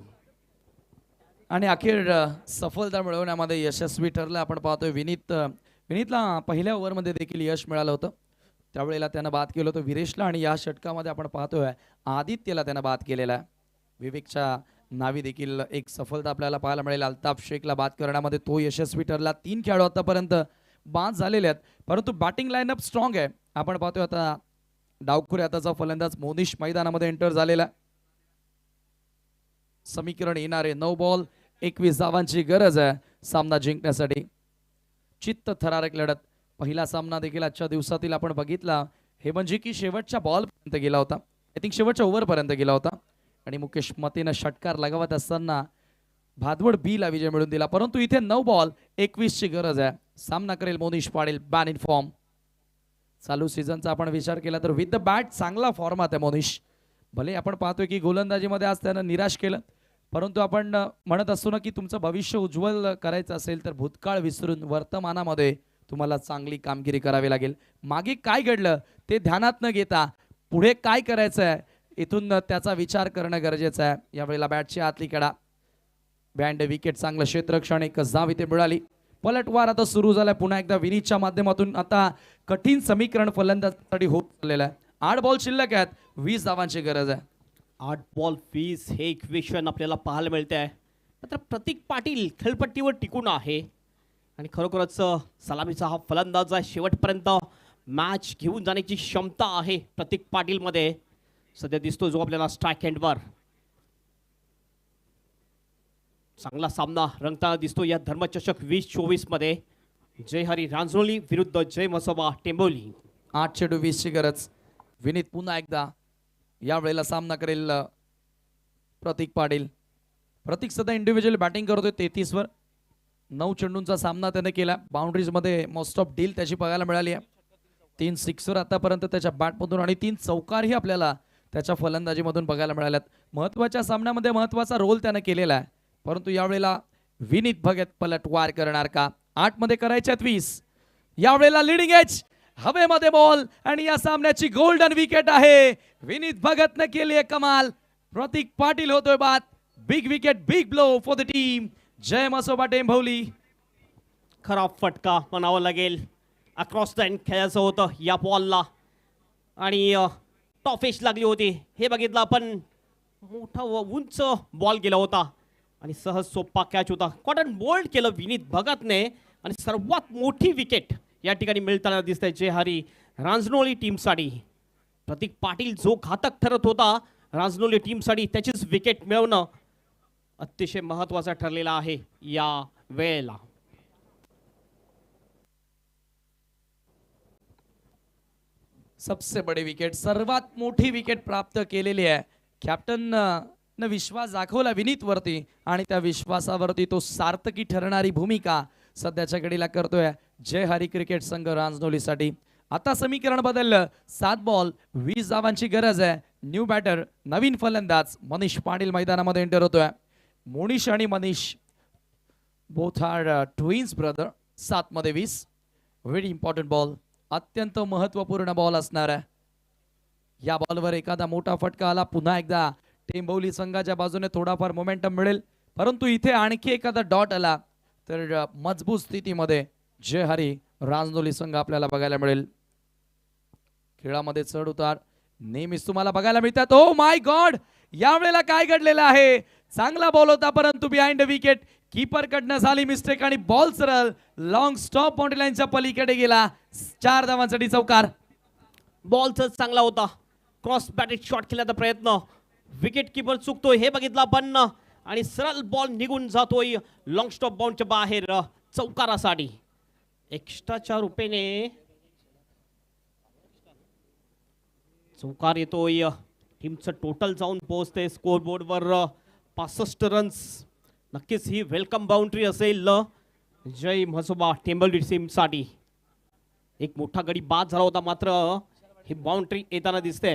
आणि अखेर सफलता मिळवण्यामध्ये यशस्वी ठरलं. आपण पाहतोय विनीतला पहिल्या ओव्हरमध्ये देखील यश मिळालं होतं. त्यावेळेला त्यानं बाद केलं होतं विरेशला आणि या षटकामध्ये आपण पाहतोय आदित्यला त्यानं बाद केलेला आहे. विवेकच्या नावी देखील एक सफलता आपल्याला पाहायला मिळेल. अल्ताफ शेखला बाद करण्यामध्ये तो यशस्वी ठरला. 3 खेळाडू आतापर्यंत बाद झालेले आहेत, परंतु बॅटिंग लाईनअप स्ट्रॉंग आहे. आपण पाहतोय आता डावखुरे आताचा फलंदाज मोनिश मैदानामध्ये एंटर झालेला. समीकरण येणारे 9 बॉल 21 धावांची गरज आहे सामना जिंकण्यासाठी. चित्त थरारक लढत. पहिला सामना देखील आजच्या दिवसातील आपण बघितला. हे म्हणजे की शेवटच्या बॉल पर्यंत गेला होता. आय थिंक शेवटच्या ओव्हर पर्यंत गेला होता आणि मुकेश मतेनं षटकार लगावत असताना भादवड बी ला विजय मिळवून दिला. परंतु इथे 9 बॉल 21 ची गरज आहे. सामना करेल Monish Patil, ban in form. चालू सीझनचा आपण विचार केला तर विथ द बॅट चांगला फॉर्मात आहे मोनिश. भले आपण पाहतोय की गोलंदाजीमध्ये आज त्यानं निराश केलं, परंतु आपण म्हणत असतो ना की तुमचं भविष्य उज्ज्वल करायचं असेल तर भूतकाळ विसरून वर्तमानामध्ये तुम्हाला चांगली कामगिरी करावी लागेल. मागे काय घडलं ते ध्यानात न घेता पुढे काय करायचं आहे इथून त्याचा विचार करणं गरजेचं आहे. यावेळेला बॅटची आतली कडा, बँड विकेट, चांगलं क्षेत्ररक्षण, एक धाव इथे मिळाली. पलटवार आता सुरू झालाय पुन्हा एकदा विनीतच्या माध्यमातून. आता कठीण समीकरण फलंदाजासाठी होत चाललेलं आहे. 8 बॉल शिल्लक आहेत, 20 धावांची गरज आहे. 8 बॉल 20 हे इक्वेशन आपल्याला पाहायला मिळते आहे. मात्र प्रतीक पाटील खेळपट्टीवर टिकून आहे आणि खरोखरच सलामीचा हा फलंदाज आहे. शेवटपर्यंत मॅच घेऊन जाण्याची क्षमता आहे प्रतीक पाटील मध्ये. सध्या दिसतो जो आपल्याला स्ट्राईक हँडवर. चांगला सामना रंगताना दिसतो या धर्मचषक 2024 मध्ये. जय हरी रांजणोली विरुद्ध जय म्हसोबा टेंबोली. 8 चेंडू 20 ची गरज. विनीत पुन्हा एकदा यावेळेला सामना करेल प्रतीक पाटील. प्रतीक सध्या इंडिव्हिज्युअल बॅटिंग करतोय 33 वर. 9 चेंडूंचा सामना त्याने केला. बाउंड्रीज मध्ये मोस्ट ऑफ डील त्याची बघायला मिळाली आहे. 3 सिक्सर आतापर्यंत त्याच्या बॅटमधून आणि 3 चौकारही आपल्याला त्याच्या फलंदाजीमधून बघायला मिळाल्यात. महत्वाच्या सामन्यामध्ये महत्वाचा रोल त्याने केलेला आहे. परंतु यावेळेला विनीत भगत पलटवार करणार का? 8 मध्ये करायच्यात 20. यावेळेला लिडिंग एज, हवेमध्ये बॉल आणि या सामन्याची गोल्डन विकेट आहे. विनीत भगतने केली आहे कमाल. प्रतीक पाटील होतोय बाद. Big wicket, big blow for the team Jai Mhasoba Tembholi. खराब फटका म्हणावं लागेल. अक्रॉस द एंड खेळायचं होतं या बॉलला आणि टॉप एज लागली होती. हे बघितलं आपण, मोठा उंच बॉल गेला होता आणि सहज सोपा कॅच होता. कॉटन बोल्ड केलं विनीत भगतने आणि सर्वात मोठी विकेट या ठिकाणी मिळताना दिसतंय जय हरी रांजणोली टीमसाठी. प्रतीक पाटील जो घातक ठरत होता रांजणोली टीमसाठी, त्याचीच विकेट मिळवणं अतिशय महत्त्वाचं ठरलेलं आहे या वेळेला. सबसे बडी विकेट, सर्वात मोठी विकेट प्राप्त केलेली आहे. कॅप्टन न विश्वास दाखवला विनीत वरती आणि त्या विश्वासावरती तो सार्थकी ठरणारी भूमिका सध्याच्या घडीला करतोय जय हरी क्रिकेट संघ रांजणोलीसाठी. आता समीकरण बदललं. 7 बॉल 20 धावांची गरज आहे. न्यू बॅटर, नवीन फलंदाज मनीष पाटील मैदानामध्ये एंटर होतोय. मोनिश आणि Manish both are twins brother. 7 मध्ये 20. व्हेरी इम्पॉर्टंट बॉल, अत्यंत महत्वपूर्ण बॉल असणार आहे. या बॉलवर एखादा मोठा फटका आला, पुन्हा एकदा टेंभोली संघाच्या बाजूने थोडाफार मोमेंटम मिळेल. परंतु इथे आणखी एखादा डॉट आला तर मजबूत स्थितीमध्ये जय हरी रांजणोली संघ आपल्याला बघायला मिळेल. खेळामध्ये चढ उतार नेहमीच तुम्हाला बघायला मिळतात. ओ माय गॉड, यावेळेला काय घडलेलं आहे? चांगला बॉल होता परंतु बिहाइंड द विकेट कीपर कडनं झाली मिस्टेक आणि बॉल सरळ लॉंग स्टॉप बाउंड्री लाईनच्या पलीकडे गेला. 4 धावांसाठी चौकार. बॉलचा चांगला होता. क्रॉस बॅटेड शॉट खेळण्याचा प्रयत्न, विकेट किपर चुकतोय हे बघितलं आपण आणि सरळ बॉल निघून जातोय लॉंग स्टॉप बाउंडच्या बाहेर चौकारासाठी. एक्स्ट्राच्या रुपयाने चौकार येतोय. टीमचं टोटल जाऊन पोहोचते स्कोर बोर्डवर 65 रन्स. नक्कीच ही वेलकम बाउंड्री असेल जय म्हसोबा टेंबोली टीमसाठी. एक मोठा गडी बाद झाला होता, मात्र ही बाउंड्री येताना दिसते.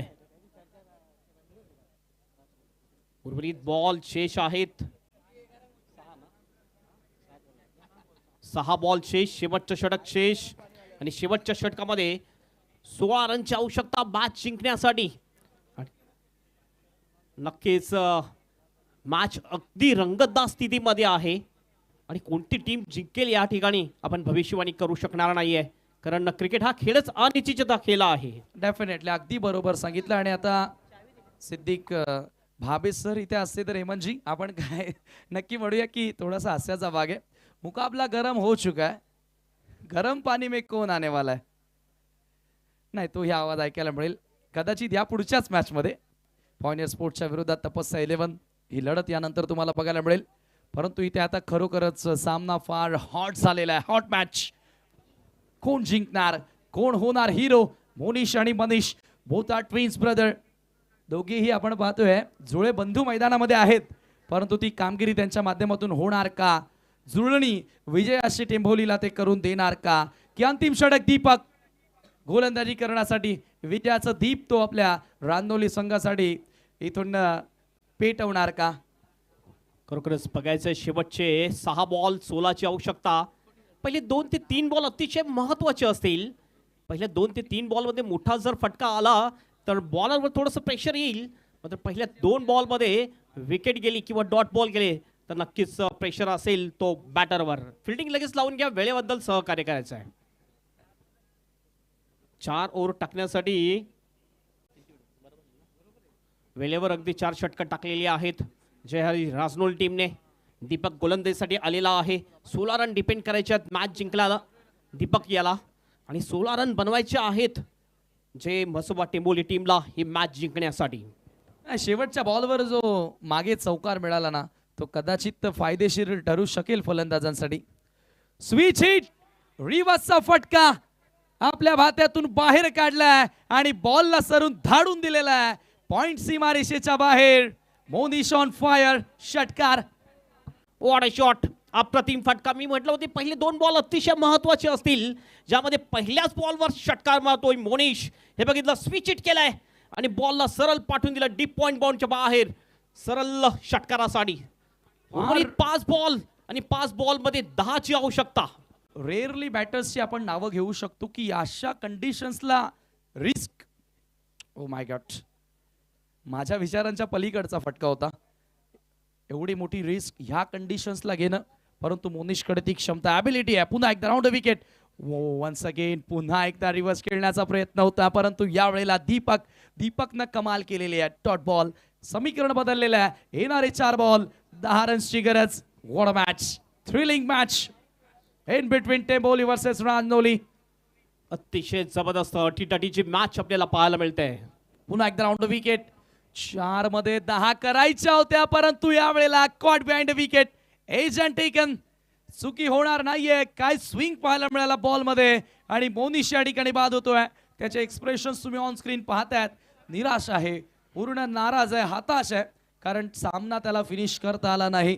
उर्वरित बॉल शेष आहेत. 6 बॉल शेष, शेवटचं षटक शेष आणि शेवटच्या षटकामध्ये 16 रनची आवश्यकता मॅच जिंकण्यासाठी. नक्कीच मॅच अगदी रंगतदार स्थितीमध्ये आहे आणि कोणती टीम जिंकेल या ठिकाणी आपण भविष्यवाणी करू शकणार नाहीये, कारण क्रिकेट हा खेळच अनिश्चितता खेळ आहे. डेफिनेटली, अगदी बरोबर सांगितलं. आणि आता सिद्दीक भाबे सर इथे असते तर हेमंतजी आपण काय नक्की म्हणूया की थोडासा हास्याचा भाग आहे. मुकाबला गरम हो चुका है, गरम पाणी में कौन आने वाला है. नाही, तो ही आवाज ऐकायला मिळेल कदाचित या पुढच्याच मॅच मध्ये. पॉइंटर स्पोर्ट्सच्या विरोधात तपस्या 11 ही लढत यानंतर तुम्हाला बघायला मिळेल. परंतु इथे आता खरोखरच सामना फार हॉट झालेला आहे. Hot match. कोण जिंकणार, कोण होणार हिरो? मोनिश आणि Manish both are twins brother. दोघेही आपण पाहतोय जुळे बंधू मैदानामध्ये आहेत, परंतु ती कामगिरी त्यांच्या माध्यमातून होणार का? जुळणी विजयाशी टेंभोलीला ते करून देणार का? की अंतिम षटक दीपक गोलंदाजी करण्यासाठी विजयाचा दीप तो आपल्या रांदोली संघासाठी इथून पेटवणार का? खरोखरच बघायचं शेवटचे 6 बॉल 16ची आवश्यकता. पहिले 2 ते 3 बॉल अतिशय महत्त्वाचे असतील. पहिल्या 2 ते 3 बॉलमध्ये मोठा जर फटका आला तर बॉलरवर थोडंसं प्रेशर येईल. मात्र पहिल्या 2 बॉलमध्ये विकेट गेली किंवा डॉट बॉल गेले तर नक्कीच प्रेशर असेल तो बॅटरवर. फिल्डिंग लगेच लावून घ्या, वेळेबद्दल सहकार्य करायचं आहे. 4 ओव्हर टाकण्यासाठी वेळेवर अगदी 4 षटकं टाकलेली आहेत जय हरी राजनोल टीमने. दीपक गोलंदाजीसाठी आलेला आहे. 16 रन डिपेंड करायचे आहेत मॅच जिंकला दीपक याला, आणि 16 रन बनवायचे आहेत जे म्हसोबा टेंबोली टीमला ही मॅच जिंकण्यासाठी. शेवटच्या बॉलवर जो मागे चौकार मिळाला ना तो कदाचित फायदेशीर ठरू शकेल फलंदाजांसाठी. स्विच हिट, रिव्हर्सचा फटका आपल्या भात्यातून बाहेर काढलाय आणि बॉलला सरून धाडून दिलेला आहे. पॉइंट सीमारेषेच्या बाहेर. मोनिश ऑन फायर, षटकार. वॉट अ शॉट, अप्रतिम फटका. मी म्हटलं होते पहिले 2 बॉल अतिशय महत्वाचे असतील ज्यामध्ये पहिल्याच बॉलवर षटकार मारतोय मोनिश. हे बघितलं, स्विच हिट केलाय आणि बॉलला सरळ पाठवून दिला डीप पॉइंट बाउंडच्या बाहेर सरळ षटकारासाठी. 5 बॉल आणि 5 बॉलमध्ये 10ची आवश्यकता. रेअरली बॅटर्सची आपण नावं घेऊ शकतो की अशा कंडिशन्सला रिस्क, ओ माय गॉड, माझ्या विचारांच्या पलीकडचा फटका होता. एवढी मोठी रिस्क ह्या कंडिशन्सला घेणं, परंतु मोनिशकडे ती क्षमता, ॲबिलिटी आहे. पुन्हा एकदा राऊंड विकेट, वन्स अगेन पुन्हा एकदा रिव्हर्स खेळण्याचा प्रयत्न होता, परंतु यावेळेला दीपकनं कमाल केलेली आहे. डॉट बॉल, समीकरण बदललेलं आहे. येणारे 4 बॉल 10 रन्सची गरज. What a match, thrilling match in between Temboli versus Ranjanoli. अतिशय जबरदस्त टी-20ची मॅच आपल्याला पाहायला मिळते. पुन्हा एकदा राऊंड विकेट. 4 मध्ये 10 करायच्या होत्या, परंतु यावेळेला caught behind wicket. Agent taken, चुकी होणार नाहीये. काय स्विंग पाहायला मिळाला बॉल मध्ये आणि मोनिश या ठिकाणी बाद होतोय. त्याचे एक्सप्रेशन्स तुम्ही ऑन स्क्रीन पाहतायत. निराश आहे, पूर्ण नाराज आहे, हताश आहे, कारण सामना त्याला फिनिश करता आला नाही.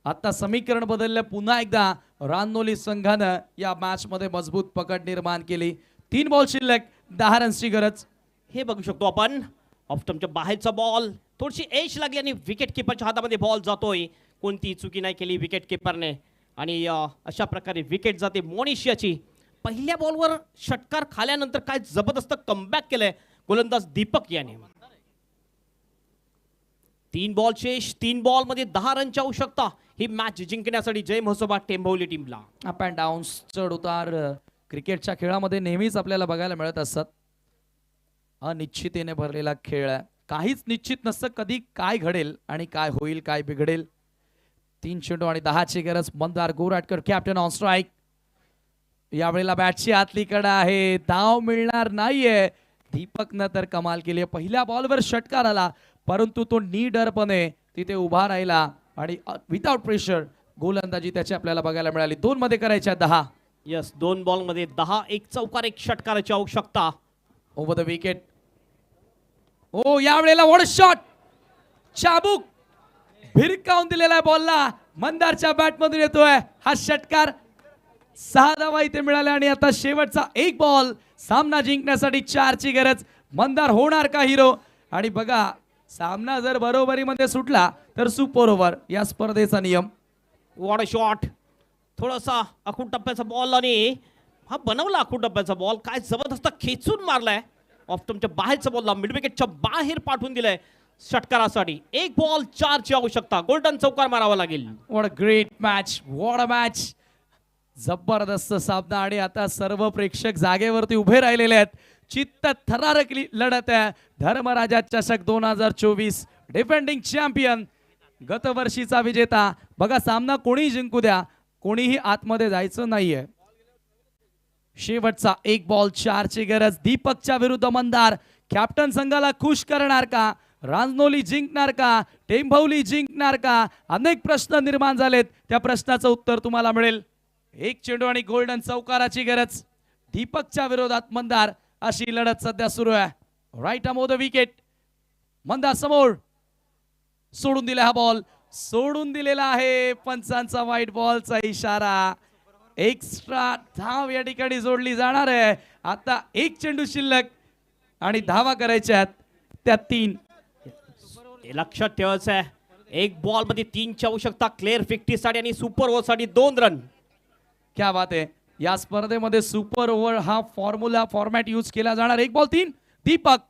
आता समीकरण बदललं. पुन्हा एकदा रांजनोली संघानं या मॅच मध्ये मजबूत पकड निर्माण केली. 3 बॉल शिल्लक, 10 रन्सची गरज. हे बघू शकतो आपण, ऑफस्टंपच्या बाहेरचा बॉल, थोडीशी एज लागली आणि विकेट किपरच्या हातामध्ये बॉल जातोय. कोणती चुकी नाही केली विकेट किपरने आणि अशा प्रकारे विकेट जाते मोनिश याची. पहिल्या बॉलवर षटकार खाल्यानंतर काय जबरदस्त कमबॅक केलंय गोलंदाज दीपक याने. 3 बॉल शेष, 3 बॉल मध्ये 10 रनची आवश्यकता ही मॅच जिंकण्यासाठी जय म्हसोबा टेंभोली टीमला. अप अँड डाऊन्स, चढ उतार क्रिकेटच्या खेळामध्ये नेहमीच आपल्याला बघायला मिळत असतात. अनिश्चितेने भरलेला खेळ आहे. काहीच निश्चित नसतं कधी काय घडेल आणि काय होईल, काय बिघडेल. 3 चेंडू आणि 10ची गरज. Mandar Goratkar captain on strike. यावेळेला बॅटची आतली कडा आहे, धाव मिळणार नाहीये. दीपकनं तर कमाल केली. पहिल्या बॉलवर षटकार आला, परंतु तो निडरपणे तिथे उभा राहिला आणि विदाउट प्रेशर गोलंदाजी त्याची आपल्याला बघायला मिळाली. 2 मध्ये करायच्या 10. यस, 2 बॉल मध्ये 10, 1 चौकार 1 षटकाराची आवश्यकता. Over the wicket. ओ यावेळेला व्हॉट शॉट, चाबूक भिरकावून दिलेला बॉलला मंदारच्या बॅटमधून येतोय हा षटकार. 6 धावा इथे मिळाल्या आणि आता शेवटचा 1 बॉल. सामना जिंकण्यासाठी 4ची गरज. मंदार होणार का हिरो? आणि बघा, सामना जर बरोबरीमध्ये सुटला तर सुपर ओव्हर, या स्पर्धेचा नियम. वॉट अ शॉट, थोडासा आखूड टप्प्याचा बॉल आणि हा बनवला आखूड टप्प्याचा बॉल. काय जबरदस्त खेचून मारलाय. ऑफस्टंपच्या बाहेरचा बॉलला मिड विकेटच्या बाहेर पाठवून दिलाय षटकारासाठी. 1 बॉल 4ची आवश्यकता. गोल्डन चौकार मारावा लागेल. What a great match, what a match. जबरदस्त सामना आणि आता सर्व प्रेक्षक जागेवरती उभे राहिलेले आहेत. चित्त थरारक लढत आहे. धर्मराजा चषक 2024, डिफेंडिंग चॅम्पियन, गतवर्षीचा विजेता. बघा, सामना कोणी जिंकू द्या, कोणीही आतमध्ये जायचं नाहीये. शेवटचा 1 बॉल 4ची गरज. दीपकच्या विरुद्ध मंदार. कॅप्टन संघाला खुश करणार का? रांजनोली जिंकणार का? टेंभोली जिंकणार का? अनेक प्रश्न निर्माण झालेत. त्या प्रश्नाचं उत्तर तुम्हाला मिळेल. 1 चेंडू आणि गोल्डन चौकाराची गरज. दीपकच्या विरोधात मंदार, अशी लढत सध्या सुरू आहे. Right arm off the wicket. Mandar समोर सोडून दिला हा बॉल. सोडून दिलेला आहे. पंचांचा व्हाईट बॉलचा इशारा. एक्स्ट्रा धाव या ठिकाणी जोडली जाणार आहे. आता एक चेंडू शिल्लक आणि धावा करायच्यात त्या 3. हे लक्षात ठेवायचं आहे, एक बॉल मध्ये 3ची आवश्यकता. क्लिअर 50 साठी आणि सुपर ओव्हर साठी 2 रन. क्या बात आहे. या स्पर्धेमध्ये सुपर ओव्हर हा फॉर्म्युला फॉर्मॅट यूज केला जाणार. 1 बॉल 3. दीपक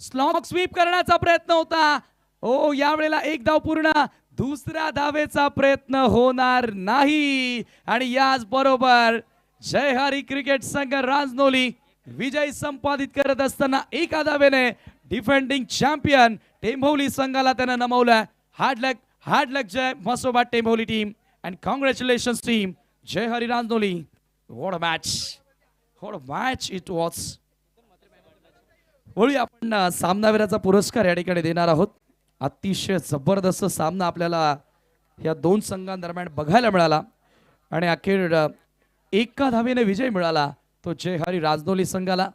स्लॉग स्वीप करण्याचा प्रयत्न होता. ओ यावेळेला 1 धाव पूर्ण. दुसऱ्या धावेचा प्रयत्न होणार नाही आणि याच बरोबर जय हरी क्रिकेट संघ राजनोली विजय संपादित करत असताना एका धावेने डिफेंडिंग चॅम्पियन टेंभोली संघाला त्यानं नमवलं. Hard luck Jai Masoba Tembholi team and congratulations team Jai Hari Rajnoli. What a match it was. वळूया आपण सामनावीराचा पुरस्कार या ठिकाणी देणार आहोत. अतिशय जबरदस्त सामना आपल्याला या 2 संघांदरम्यान बघायला मिळाला आणि अखेर एका धावेने विजय मिळाला तो जय हरी राजनोली संघाला.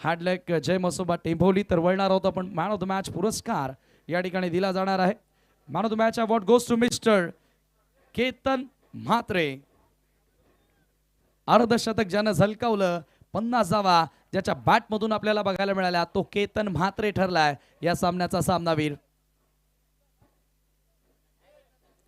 Hard luck Jai Masoba टेंभोली. तर वळणार आहोत आपण मॅन ऑफ द मॅच पुरस्कार या ठिकाणी दिला जाणार आहे. Man of the match award goes to mister Ketan Mhatre. अर्धशतक ज्यानं झलकावलं, 50 धावा ज्याच्या बॅटमधून आपल्याला बघायला मिळाल्या तो केतन म्हात्रे ठरलाय या सामन्याचा सामनावीर.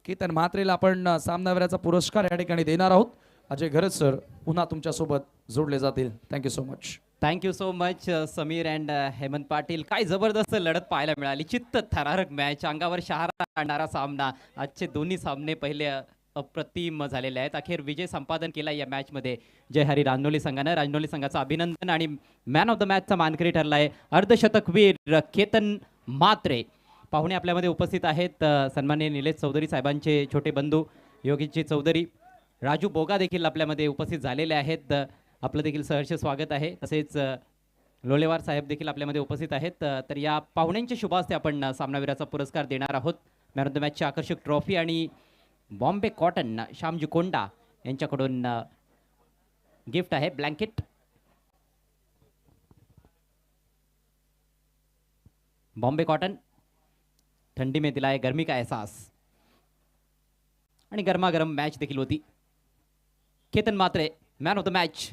केतन म्हात्रेला आपण सामनावीराचा पुरस्कार या ठिकाणी देणार आहोत. अजय घरत सर पुन्हा तुमच्या सोबत जोडले जातील. Thank you so much. Thank you so much Sameer and Hemant Patil. काय जबरदस्त लढत पाहायला मिळाली. चित्त थरारक मॅच, अंगावर शहारा आणणारा सामना. आजचे दोन्ही सामने पहिले अप्रतिम झालेले आहेत. अखेर विजय संपादन केला या मॅचमध्ये जय हरी राजनोली संघानं. राजनोली संघाचं अभिनंदन आणि मॅन ऑफ द मॅचचा मानकरी ठरला आहे अर्धशतकवीर केतन म्हात्रे. पाहुणे आपल्यामध्ये उपस्थित आहेत. सन्माननीय निलेश चौधरी साहेबांचे छोटे बंधू योगीजी चौधरी, राजू बोगा देखील आपल्यामध्ये उपस्थित झालेले आहेत. आपलं देखील सहर्ष स्वागत आहे. तसेच लोलेवार साहेब देखील आपल्यामध्ये उपस्थित आहेत. तर या पाहुण्यांच्या शुभ हस्ते आपण सामनावीराचा पुरस्कार देणार आहोत. मॅन ऑफ द मॅचची आकर्षक ट्रॉफी आणि बॉम्बे कॉटन श्यामजी कोंडा यांच्याकडून गिफ्ट आहे ब्लँकेट. बॉम्बे कॉटन, ठंडी में दिलाए गर्मी का एहसास. आणि गरमागरम मॅच देखील होती. Ketan Mhatre man of the match.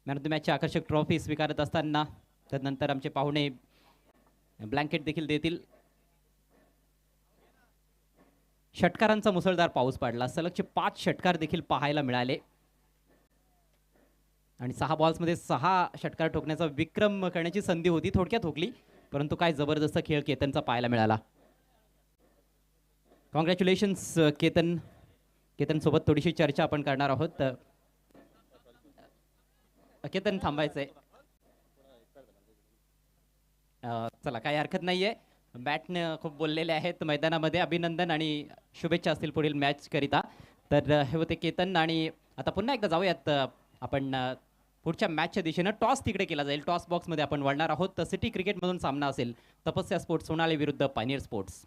Man of the मॅचची आकर्षक ट्रॉफी स्वीकारत असताना त्यानंतर आमचे पाहुणे ब्लँकेट देखील देतील. षटकारांचा मुसळधार पाऊस पडला. सलगचे 5 षटकार देखील पाहायला मिळाले आणि 6 बॉल्समध्ये 6 षटकार ठोकण्याचा विक्रम करण्याची संधी होती. थोडक्यात ठोकली, परंतु काय जबरदस्त खेळ केतनचा पाहायला मिळाला. कॉंग्रॅच्युलेशन्स केतन. केतन सोबत थोडीशी चर्चा आपण करणार आहोत. केतन थांबायचंय. चला काही हरकत नाहीये. बॅटने खूप बोललेले आहेत मैदानामध्ये. अभिनंदन आणि शुभेच्छा असतील पुढील मॅच करिता. तर हे होते केतन. आणि आता पुन्हा एकदा जाऊयात आपण पुढच्या मॅचच्या दिशेनं. टॉस तिकडे केला जाईल. टॉस बॉक्समध्ये आपण वळणार आहोत. तर सिटी क्रिकेटमधून सामना असेल तपस्या स्पोर्ट्स सोनाली विरुद्ध पायनियर स्पोर्ट्स.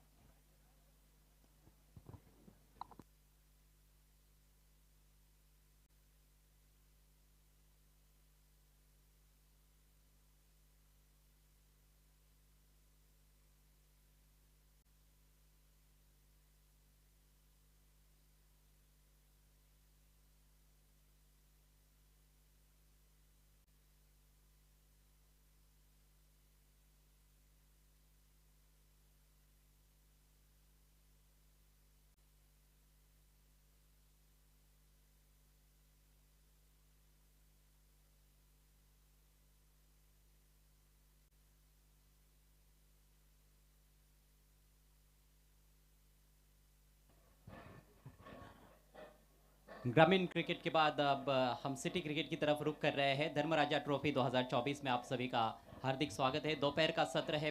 ग्रामीण क्रिकेट के बाद अब हम सिटी क्रिकेट की तरफ रुख कर रहे हैं. धर्मराजा ट्रॉफी 2024 में आप सभी का हार्दिक स्वागत है. दोपहर का सत्र है.